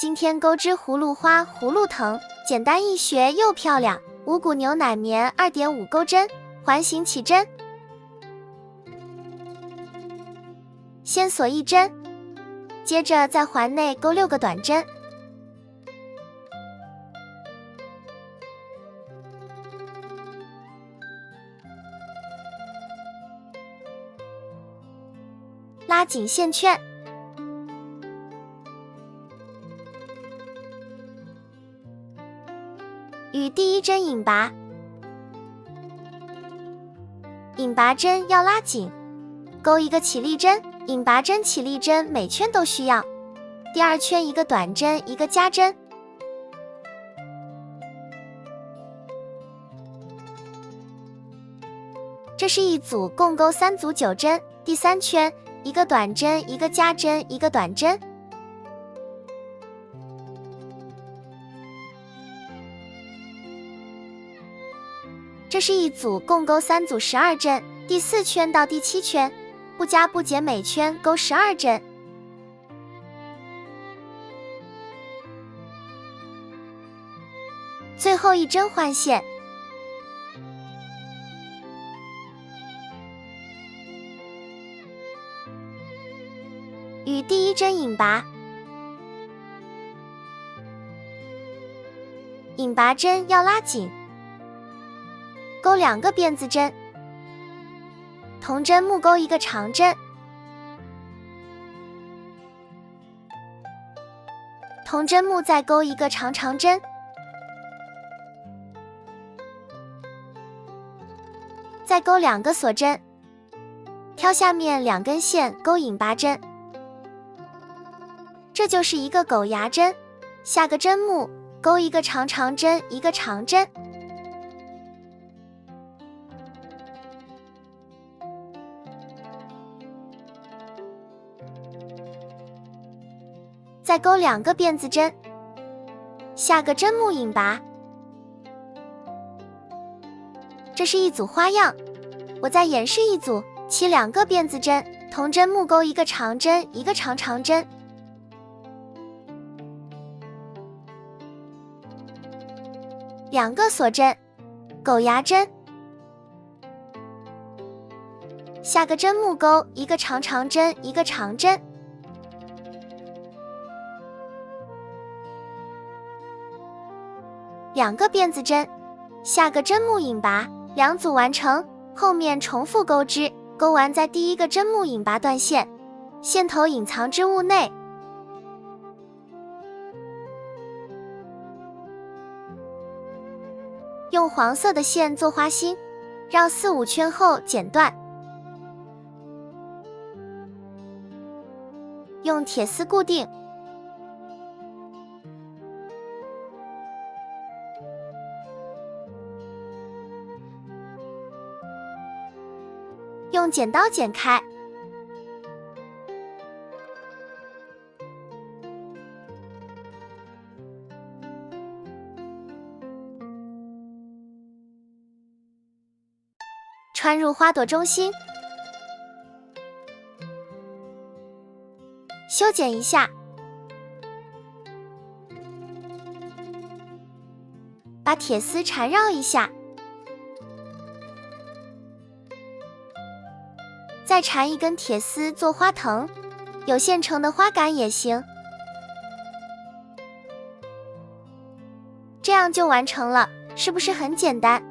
今天钩织葫芦花、葫芦藤，简单易学又漂亮。五谷牛奶棉 2.5 钩针，环形起针。先锁1针，接着在环内钩6个短针。拉紧线圈，与第1针引拔，引拔针要拉紧，钩1个起立针，引拔针、起立针每圈都需要。第2圈1个短针，1个加针。这是一组，共钩3组9针。第3圈1个短针，1个加针，1个短针。这是一组，共钩3组12针。第4圈到第7圈，不加不减，每圈钩12针。最后1针换线。与第1针引拔，引拔针要拉紧，钩2个辫子针，同针木钩1个长针，同针木再钩1个长针，再钩2个锁针，挑下面2根线钩引拔针。这就是一个狗牙针，下个针目钩1个长针，1个长针，再钩2个辫子针，下个针目引拔。这是一组花样，我再演示一组，起2个辫子针，同针木钩1个长针，1个长针。2个锁针，狗牙针，下个针木钩1个长针，1个长针，2个辫子针，下个针目引拔，2组完成。后面重复钩织，钩完在第1个针目引拔断线，线头隐藏织物内。用黄色的线做花心，绕4、5圈后剪断。用铁丝固定。用剪刀剪开。穿入花朵中心，修剪一下，把铁丝缠绕一下，再缠1根铁丝做花藤，有现成的花杆也行。这样就完成了，是不是很简单？